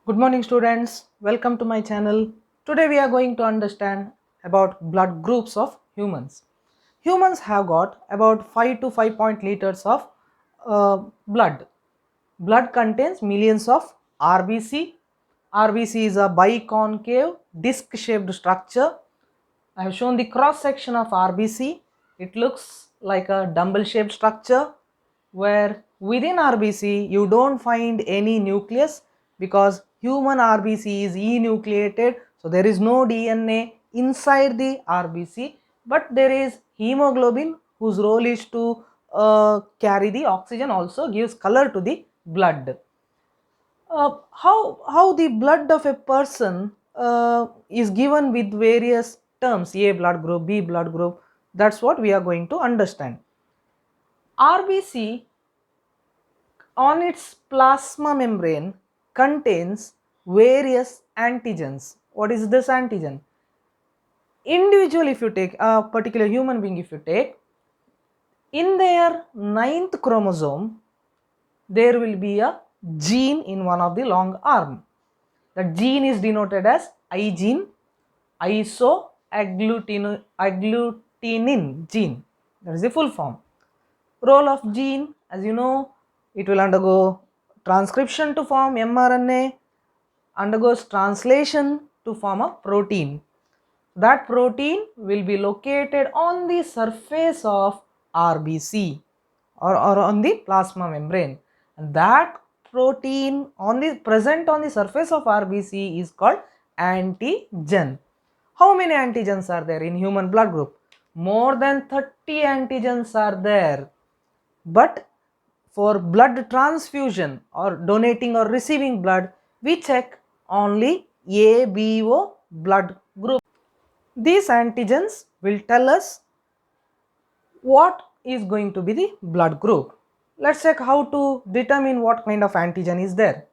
Good morning students, welcome to my channel. Today we are going to understand about blood groups of humans. Humans have got about 5 to 5 liters of blood. Blood contains millions of RBC. RBC is a biconcave disc shaped structure. I have shown the cross section of RBC. It looks like a dumbbell shaped structure where within RBC you don't find any nucleus because human RBC is enucleated, so there is no DNA inside the RBC, but there is hemoglobin whose role is to carry the oxygen, also gives color to the blood. How the blood of a person is given with various terms, A blood group, B blood group, that's what we are going to understand. RBC on its plasma membrane contains various antigens. What is this antigen? Individual, if you take a particular human being, if you take, in their ninth chromosome there will be a gene in one of the long arm. That gene is denoted as I gene, isoagglutinin gene. That is the full form. Role of gene, as you know, it will undergo transcription to form mRNA, undergoes translation to form a protein. That protein will be located on the surface of RBC or on the plasma membrane, and that protein on the present on the surface of RBC is called antigen. How many antigens are there in human blood group? More than 30 antigens are there. But for blood transfusion or donating or receiving blood, we check only ABO blood group. These antigens will tell us what is going to be the blood group. Let's check how to determine what kind of antigen is there.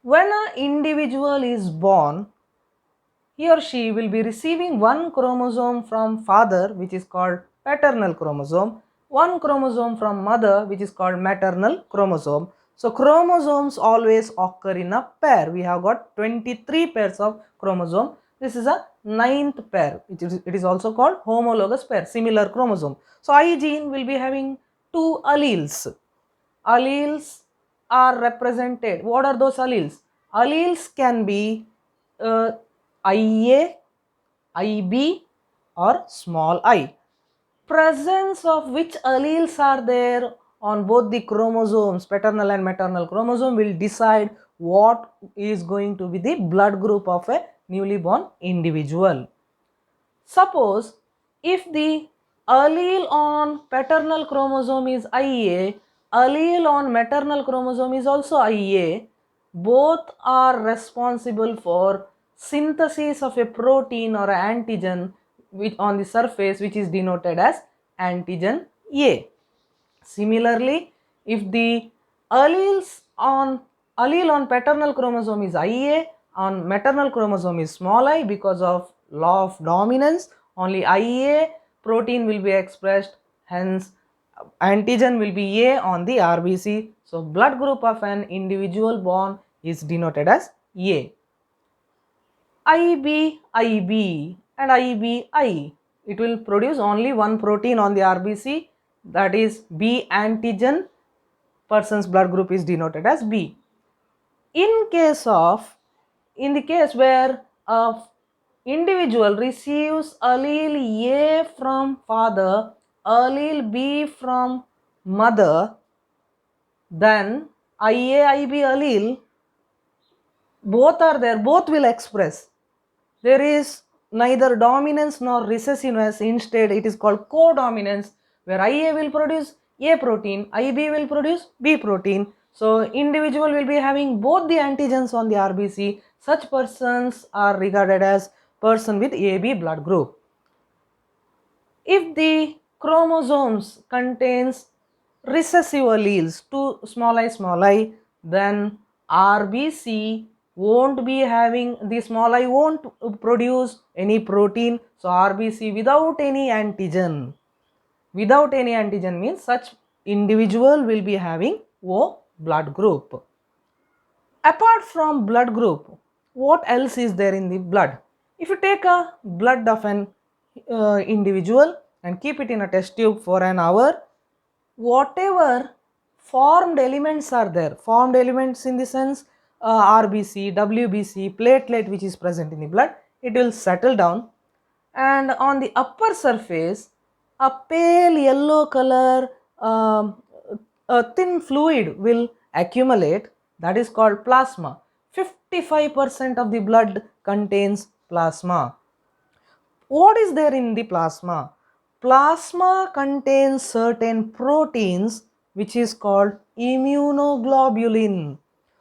When an individual is born, he or she will be receiving one chromosome from father, which is called paternal chromosome, one chromosome from mother, which is called maternal chromosome. So chromosomes always occur in a pair. We have got 23 pairs of chromosome. This is a ninth pair, it is also called homologous pair, similar chromosome. So I gene will be having two alleles. Alleles are represented. What are those alleles? Alleles can be IA, IB or small I. Presence of which alleles are there on both the chromosomes, paternal and maternal chromosome, will decide what is going to be the blood group of a newly born individual. Suppose if the allele on paternal chromosome is IA, allele on maternal chromosome is also IA, both are responsible for synthesis of a protein or an antigen which on the surface, which is denoted as antigen A. Similarly, if the allele on paternal chromosome is IA, on maternal chromosome is small I, because of law of dominance, only IA protein will be expressed, hence antigen will be A on the RBC. So blood group of an individual born is denoted as A. IB, IB and IBI, it will produce only one protein on the RBC, that is B antigen. Person's blood group is denoted as B. In the case where a individual receives allele A from father, allele B from mother, then IA, IB allele, both are there, both will express. There is neither dominance nor recessiveness, instead it is called codominance, where IA will produce A protein, IB will produce B protein. So individual will be having both the antigens on the RBC. Such persons are regarded as person with AB blood group. If the chromosomes contains recessive alleles, two small I, then RBC won't be having, the small I won't produce any protein. So RBC without any antigen. Without any antigen means such individual will be having O blood group. Apart from blood group, what else is there in the blood? If you take a blood of an individual and keep it in a test tube for an hour, whatever formed elements are there, formed elements in the sense RBC, WBC, platelet which is present in the blood, it will settle down, and on the upper surface a pale yellow color a thin fluid will accumulate, that is called plasma. 55% of the blood contains plasma. What is there in the plasma? Plasma contains certain proteins which is called immunoglobulin.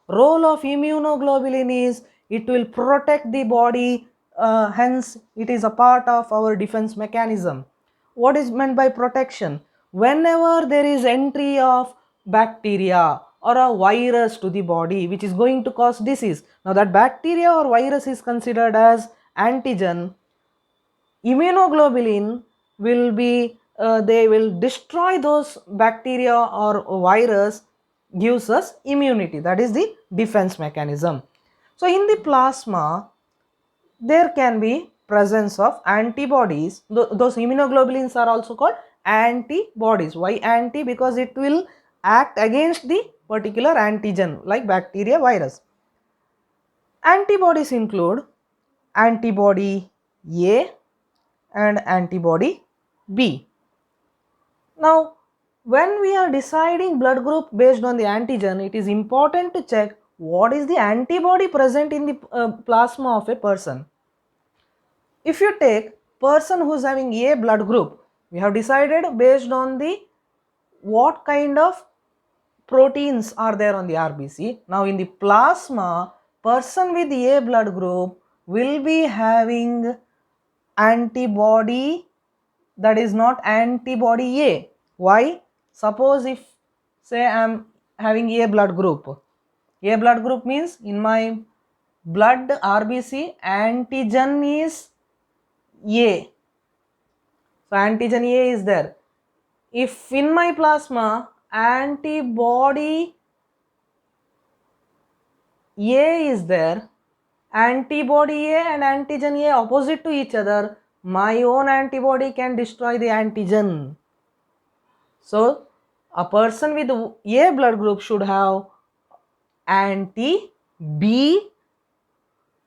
Role of immunoglobulin is it will protect the body, hence it is a part of our defense mechanism. What is meant by protection? Whenever there is entry of bacteria or a virus to the body which is going to cause disease, now that bacteria or virus is considered as antigen, immunoglobulin will be they will destroy those bacteria or virus, gives us immunity, that is the defense mechanism. So in the plasma there can be presence of antibodies. Those immunoglobulins are also called antibodies. Why anti? Because it will act against the particular antigen like bacteria, virus. Antibodies include antibody A and antibody B. Now, when we are deciding blood group based on the antigen, it is important to check what is the antibody present in the plasma of a person. If you take person who is having A blood group, we have decided based on the what kind of proteins are there on the RBC. Now in the plasma, person with A blood group will be having antibody that is not antibody A. Why? Suppose if say I am having A blood group. A blood group means in my blood RBC antigen is A. So antigen A is there. If in my plasma antibody A is there, antibody A and antigen A opposite to each other, my own antibody can destroy the antigen. So a person with A blood group should have anti-B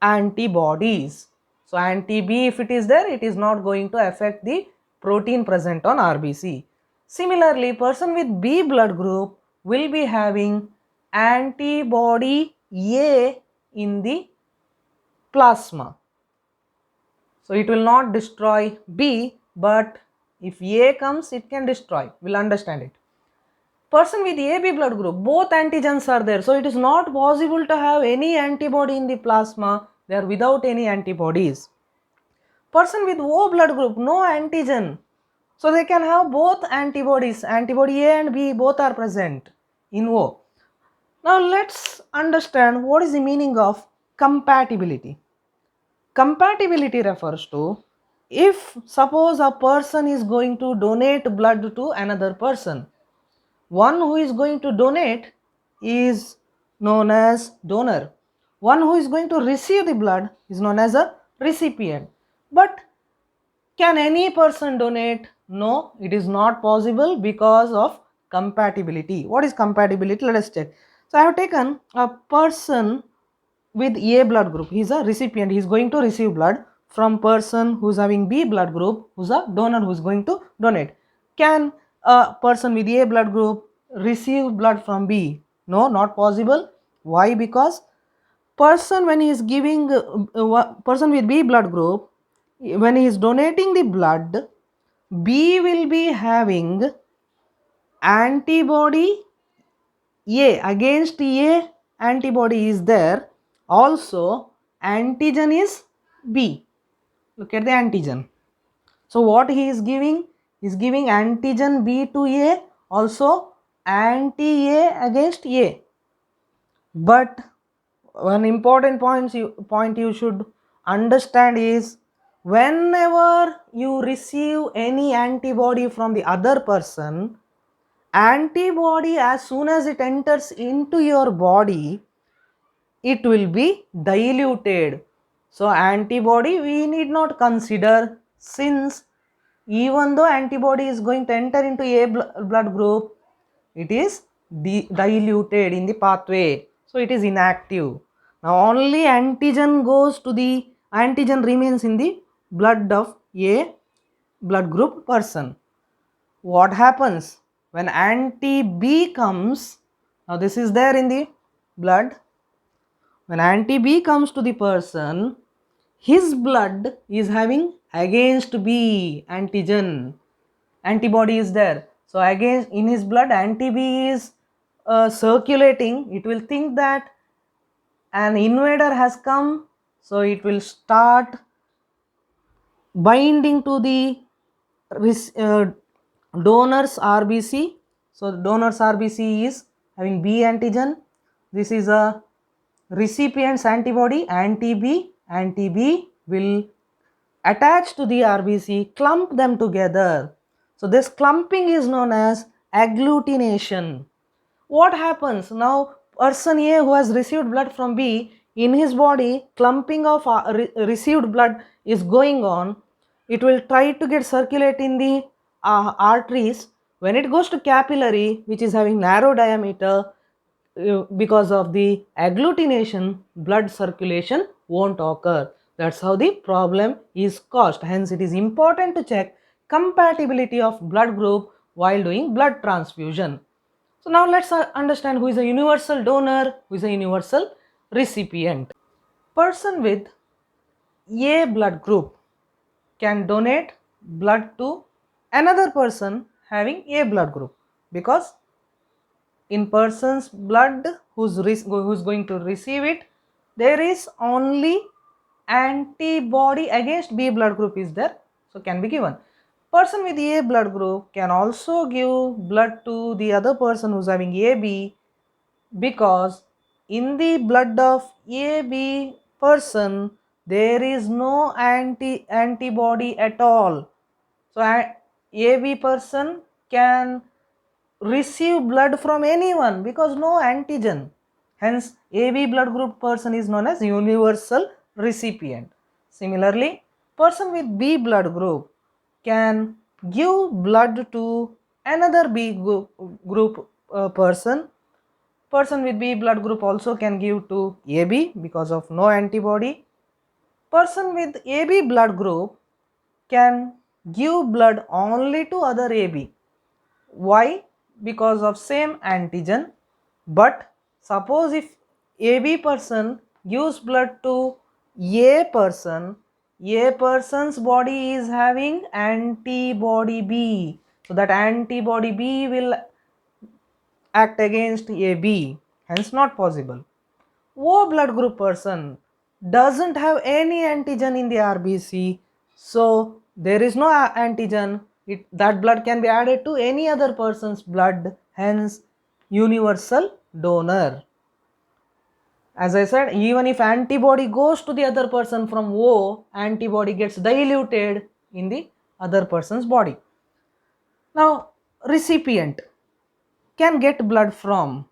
antibodies. So anti-B, if it is there, it is not going to affect the protein present on RBC. Similarly, person with B blood group will be having antibody A in the plasma. So it will not destroy B, but if A comes, it can destroy. We'll understand it. Person with AB blood group, both antigens are there. So it is not possible to have any antibody in the plasma. They are without any antibodies. Person with O blood group, no antigen. So they can have both antibodies. Antibody A and B both are present in O. Now let's understand what is the meaning of compatibility. Compatibility refers to if suppose a person is going to donate blood to another person, one who is going to donate is known as donor. One who is going to receive the blood is known as a recipient. But can any person donate? No, it is not possible because of compatibility. What is compatibility? Let us check. So I have taken a person with A blood group. He is a recipient. He is going to receive blood from person who is having B blood group, who is a donor who is going to donate. Can a person with A blood group receive blood from B? No, not possible. Why? Because person when he is giving person with B blood group, when he is donating the blood, B will be having antibody A against A, antibody is there. Also antigen is B. Look at the antigen. So what he is giving? He is giving antigen B to A, also anti-A against A. But one important point you should understand is whenever you receive any antibody from the other person, antibody as soon as it enters into your body, it will be diluted. So antibody we need not consider, since even though antibody is going to enter into A blood group, it is diluted in the pathway, so it is inactive. Now only antigen remains in the blood of A blood group person. What happens when anti-B comes? Now this is there in the blood. When anti-B comes to the person, his blood is having against B antigen. Antibody is there. So against, in his blood, anti-B is circulating. It will think that an invader has come. So it will start binding to the donor's RBC. So the donor's RBC is having B antigen. This is a recipient's antibody, anti-B. Anti-B will attach to the RBC, clump them together. So this clumping is known as agglutination. What happens now? Person A who has received blood from B, in his body clumping of received blood is going on. It will try to get circulate in the arteries. When it goes to capillary, which is having narrow diameter, because of the agglutination, blood circulation won't occur. That's how the problem is caused. Hence it is important to check compatibility of blood group while doing blood transfusion. So now let's understand who is a universal donor, who is a universal recipient. Person with A blood group can donate blood to another person having A blood group, because in person's blood who's going to receive it, there is only antibody against B blood group is there, so can be given. Person with A blood group can also give blood to the other person who's having AB, because in the blood of AB person there is no antibody at all. So AB person can receive blood from anyone because no antigen. Hence AB blood group person is known as universal recipient. Similarly, person with B blood group can give blood to another B group person. Person with B blood group also can give to AB because of no antibody. Person with AB blood group can give blood only to other AB. Why? Because of same antigen. But suppose if AB person gives blood to A person's body is having antibody B. So that antibody B will act against AB, hence not possible. O blood group person doesn't have any antigen in the RBC, so there is no antigen. That blood can be added to any other person's blood, hence universal donor. As I said, even if antibody goes to the other person from O, antibody gets diluted in the other person's body. Now, recipient can get blood from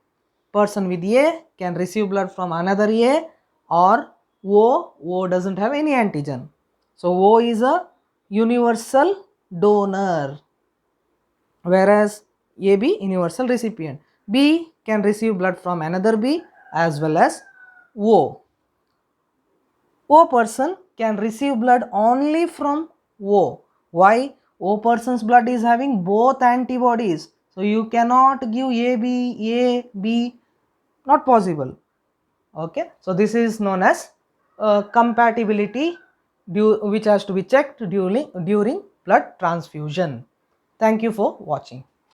person with A, can receive blood from another A, or O doesn't have any antigen. So O is a universal donor, whereas AB universal recipient. B can receive blood from another B as well as O. O person can receive blood only from O. Why? O person's blood is having both antibodies. So you cannot give A, B, not possible. Okay. So this is known as compatibility which has to be checked during blood transfusion. Thank you for watching.